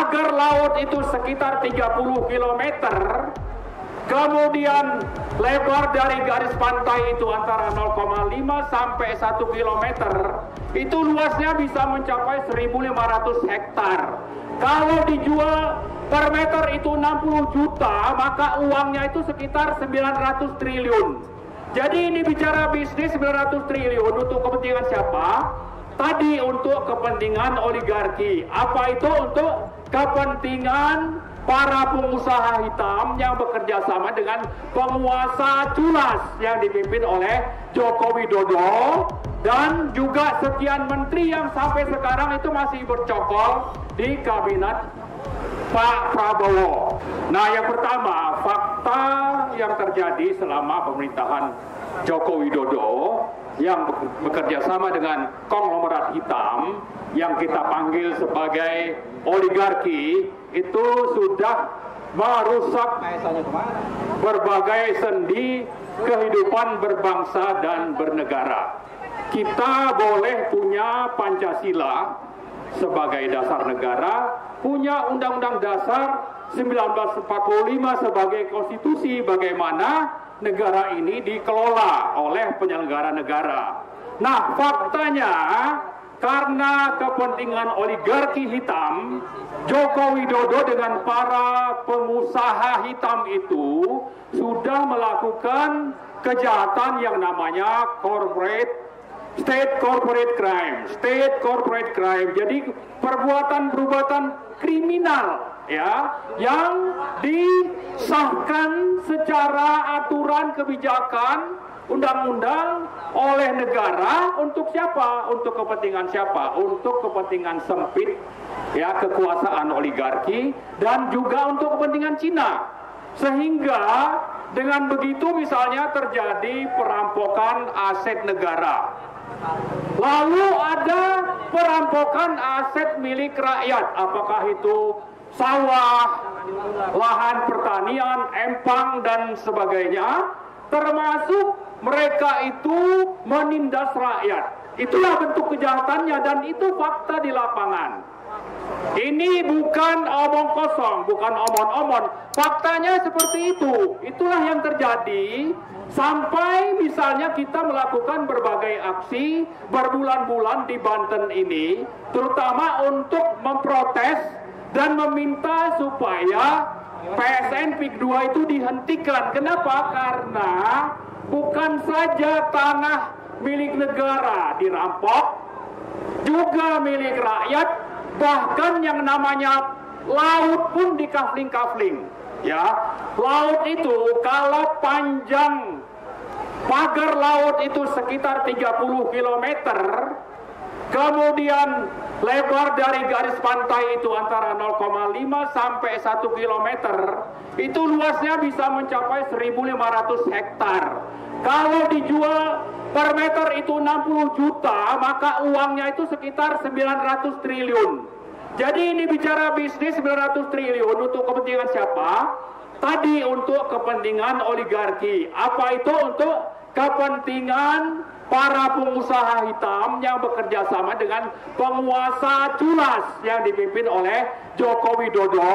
pagar laut itu sekitar 30 km, kemudian lebar dari garis pantai itu antara 0,5 sampai 1 km, itu luasnya bisa mencapai 1.500 hektar. Kalau dijual per meter itu 60 juta, maka uangnya itu sekitar 900 triliun. Jadi ini bicara bisnis 900 triliun untuk kepentingan siapa? Tadi untuk kepentingan oligarki. Apa itu? Untuk kepentingan para pengusaha hitam yang bekerja sama dengan penguasa culas yang dipimpin oleh Joko Widodo dan juga sekian menteri yang sampai sekarang itu masih bercokol di kabinet Pak Prabowo. Nah, yang pertama, fakta yang terjadi selama pemerintahan Joko Widodo yang bekerja sama dengan konglomerat hitam yang kita panggil sebagai oligarki itu sudah merusak berbagai sendi kehidupan berbangsa dan bernegara. Kita boleh punya Pancasila sebagai dasar negara, punya Undang-Undang Dasar 1945 sebagai konstitusi bagaimana negara ini dikelola oleh penyelenggara negara. Nah, faktanya karena kepentingan oligarki hitam, Joko Widodo dengan para pengusaha hitam itu sudah melakukan kejahatan yang namanya state corporate crime. Jadi perbuatan kriminal ya yang disahkan secara aturan kebijakan undang-undang oleh negara untuk siapa? Untuk kepentingan siapa? Untuk kepentingan sempit ya kekuasaan oligarki dan juga untuk kepentingan Cina. Sehingga dengan begitu misalnya terjadi perampokan aset negara. Lalu ada perampokan aset milik rakyat, apakah itu sawah, lahan pertanian, empang dan sebagainya, termasuk mereka itu menindas rakyat. Itulah bentuk kejahatannya dan itu fakta di lapangan. Ini bukan omong kosong, bukan omon-omon. Faktanya seperti itu. Itulah yang terjadi sampai misalnya kita melakukan berbagai aksi berbulan-bulan di Banten ini, terutama untuk memprotes dan meminta supaya PSN PIK 2 itu dihentikan. Kenapa? Karena bukan saja tanah milik negara dirampok, juga milik rakyat, bahkan yang namanya laut pun dikafling-kafling. Ya, laut itu kalau panjang pagar laut itu sekitar 30 km, kemudian lebar dari garis pantai itu antara 0,5 sampai 1 km, itu luasnya bisa mencapai 1.500 hektar. Kalau dijual per meter itu 60 juta, maka uangnya itu sekitar 900 triliun. Jadi ini bicara bisnis 900 triliun untuk kepentingan siapa? Tadi untuk kepentingan oligarki. Apa itu? Untuk kepentingan para pengusaha hitam yang bekerja sama dengan penguasa culas yang dipimpin oleh Joko Widodo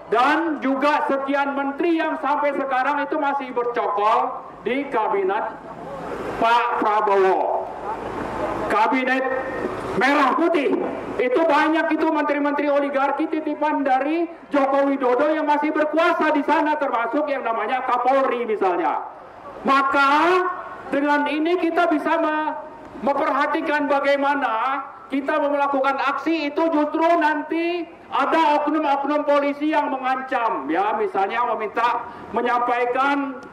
dan juga sekian menteri yang sampai sekarang itu masih bercokol di kabinet Pak Prabowo. Kabinet merah putih itu banyak itu menteri-menteri oligarki titipan dari Joko Widodo yang masih berkuasa di sana, termasuk yang namanya Kapolri misalnya. Maka dengan ini kita bisa memperhatikan bagaimana kita melakukan aksi itu justru nanti ada oknum-oknum polisi yang mengancam, ya misalnya menyampaikan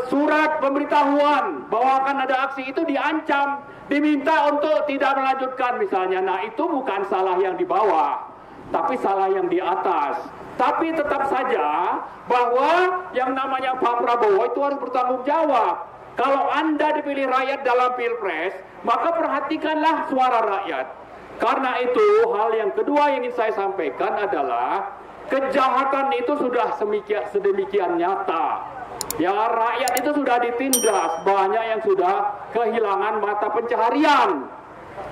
surat pemberitahuan bahwa akan ada aksi itu diancam, diminta untuk tidak melanjutkan misalnya. Nah itu bukan salah yang di bawah, tapi salah yang di atas. Tapi tetap saja bahwa yang namanya Pak Prabowo itu harus bertanggung jawab. Kalau Anda dipilih rakyat dalam Pilpres, maka perhatikanlah suara rakyat. Karena itu hal yang kedua yang ingin saya sampaikan adalah kejahatan itu sudah sedemikian nyata. Ya, rakyat itu sudah ditindas, banyak yang sudah kehilangan mata pencaharian,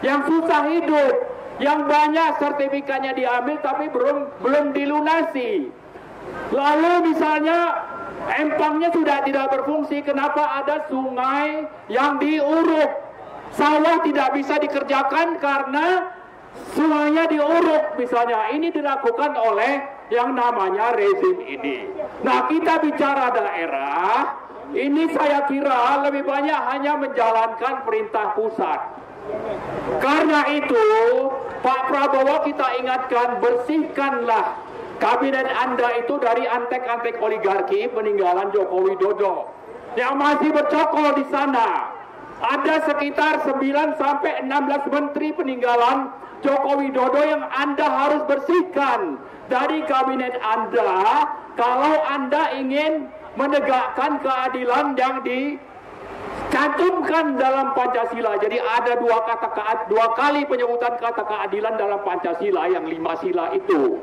yang susah hidup, yang banyak sertifikatnya diambil tapi belum dilunasi. Lalu misalnya empangnya sudah tidak berfungsi, kenapa ada sungai yang diuruk? Sawah tidak bisa dikerjakan karena sungainya diuruk misalnya. Ini dilakukan oleh yang namanya rezim ini. Nah, kita bicara daerah, ini saya kira lebih banyak hanya menjalankan perintah pusat. Karena itu, Pak Prabowo kita ingatkan, bersihkanlah kabinet Anda itu dari antek-antek oligarki peninggalan Joko Widodo yang masih bercokol di sana. Ada sekitar 9 sampai 16 menteri peninggalan Joko Widodo yang Anda harus bersihkan dari kabinet Anda kalau Anda ingin menegakkan keadilan yang dicantumkan dalam Pancasila. Jadi ada dua kali penyebutan kata keadilan dalam Pancasila yang 5 sila itu.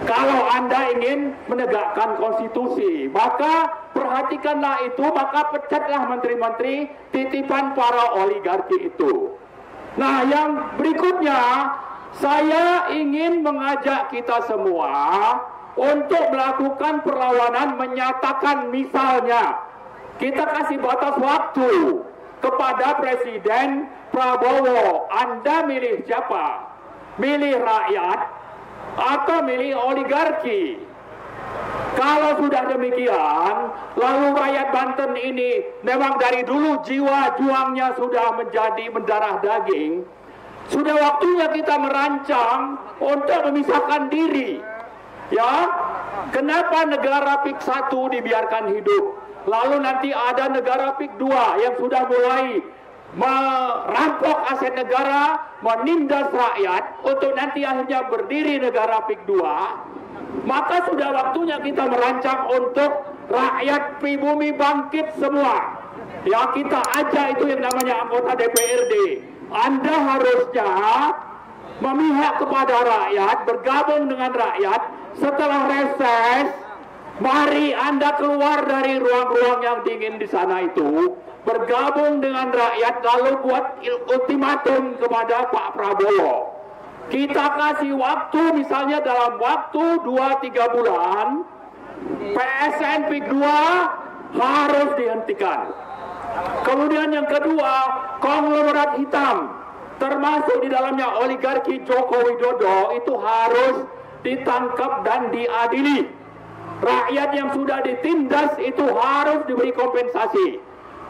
Kalau Anda ingin menegakkan konstitusi, maka perhatikanlah itu, maka pecatlah menteri-menteri titipan para oligarki itu. Nah, yang berikutnya, saya ingin mengajak kita semua untuk melakukan perlawanan, menyatakan misalnya, kita kasih batas waktu kepada Presiden Prabowo. Anda milih siapa? Milih rakyat atau milih oligarki? Kalau sudah demikian, lalu rakyat Banten ini memang dari dulu jiwa juangnya sudah menjadi mendarah daging, sudah waktunya kita merancang untuk memisahkan diri. Ya, kenapa negara PIK 1 dibiarkan hidup, lalu nanti ada negara PIK 2 yang sudah mulai merampok aset negara, menindas rakyat untuk nanti akhirnya berdiri negara PIK 2, maka sudah waktunya kita merancang untuk rakyat pribumi bangkit semua. Ya, kita ajak itu yang namanya anggota DPRD. Anda harusnya memihak kepada rakyat, bergabung dengan rakyat. Setelah reses, mari Anda keluar dari ruang-ruang yang dingin di sana itu, bergabung dengan rakyat, lalu buat ultimatum kepada Pak Prabowo. Kita kasih waktu, misalnya dalam waktu 2-3 bulan, PSN PIK 2 harus dihentikan. Kemudian yang kedua, konglomerat hitam, termasuk di dalamnya oligarki Joko Widodo, itu harus ditangkap dan diadili. Rakyat yang sudah ditindas itu harus diberi kompensasi.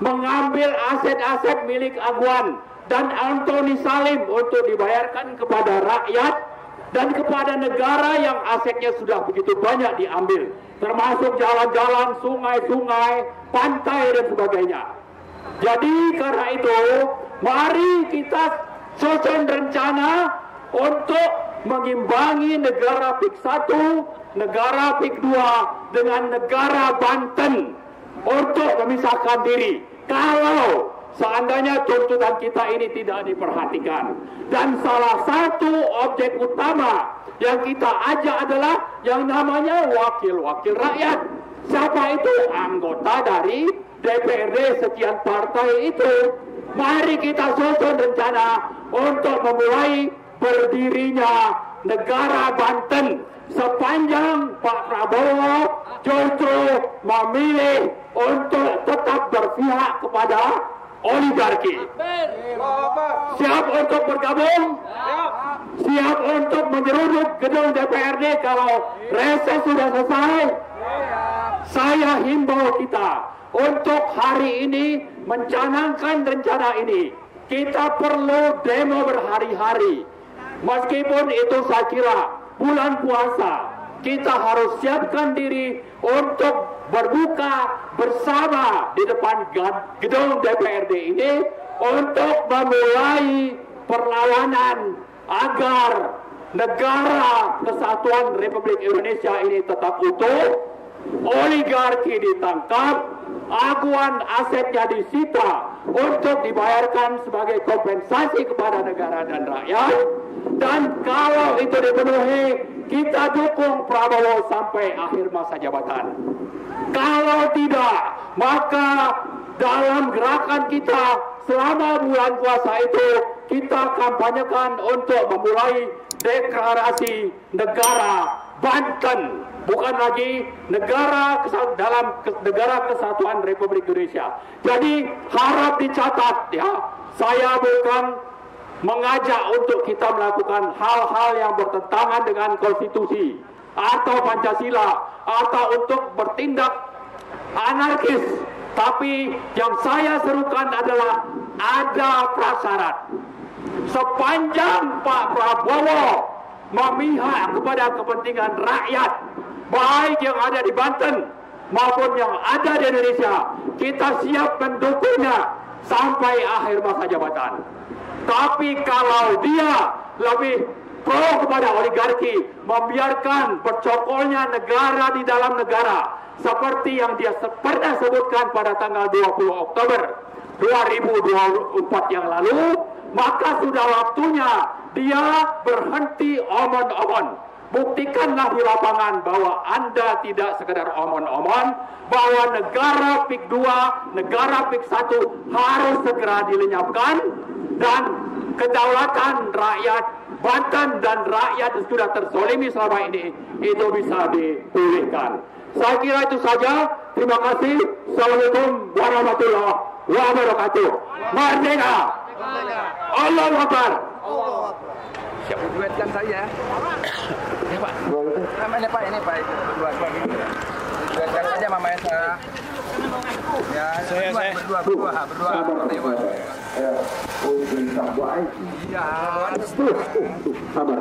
Mengambil aset-aset milik Aguan dan Antoni Salim untuk dibayarkan kepada rakyat dan kepada negara yang asetnya sudah begitu banyak diambil, termasuk jalan-jalan, sungai-sungai, pantai dan sebagainya. Jadi karena itu, mari kita susun rencana untuk mengimbangi negara PIK 1, negara PIK 2 dengan negara Banten untuk memisahkan diri. Kalau seandainya tuntutan kita ini tidak diperhatikan, dan salah satu objek utama yang kita ajak adalah yang namanya wakil-wakil rakyat. Siapa itu? Anggota dari DPRD sekian partai itu. Mari kita susun rencana untuk memulai berdirinya negara Banten sepanjang Pak Prabowo justru memilih untuk tetap berpihak kepada oligarki. Siap untuk bergabung? Siap untuk menyeruduk gedung DPRD kalau reses sudah selesai? Saya himbau kita untuk hari ini mencanangkan rencana ini. Kita perlu demo berhari-hari. Meskipun itu saya kira bulan puasa, kita harus siapkan diri untuk berbuka bersama di depan gedung DPRD ini untuk memulai perlawanan agar negara kesatuan Republik Indonesia ini tetap utuh, oligarki ditangkap, aguan asetnya disita untuk dibayarkan sebagai kompensasi kepada negara dan rakyat. Dan kalau itu dipenuhi, kita dukung Prabowo sampai akhir masa jabatan. Kalau tidak, maka dalam gerakan kita selama bulan puasa itu kita kampanyekan untuk memulai deklarasi negara Banten, bukan lagi negara negara kesatuan Republik Indonesia. Jadi harap dicatat ya, saya bukan mengajak untuk kita melakukan hal-hal yang bertentangan dengan konstitusi atau Pancasila atau untuk bertindak anarkis. Tapi yang saya serukan adalah ada prasyarat. Sepanjang Pak Prabowo memihak kepada kepentingan rakyat, baik yang ada di Banten maupun yang ada di Indonesia, kita siap mendukungnya sampai akhir masa jabatan. Tapi kalau dia lebih pro kepada oligarki, membiarkan bercokolnya negara di dalam negara, seperti yang dia pernah sebutkan pada tanggal 20 Oktober 2024 yang lalu, maka sudah waktunya dia berhenti omon-omon. Buktikanlah di lapangan bahwa Anda tidak sekedar omon-omon, bahwa negara PIK 2, negara PIK 1 harus segera dilenyapkan, dan kedaulatan rakyat Banten dan rakyat yang sudah terzolimi selama ini itu bisa dipulihkan. Saya kira itu saja. Terima kasih. Assalamualaikum warahmatullahi wabarakatuh. Merdeka! Allahu Akbar! Siap duetkan saya. Ya Pak. Namanya Pak ini Pak. Berdua. Duetkan saja Mama Esa. Ya, saya berdua. Ya. Sabar.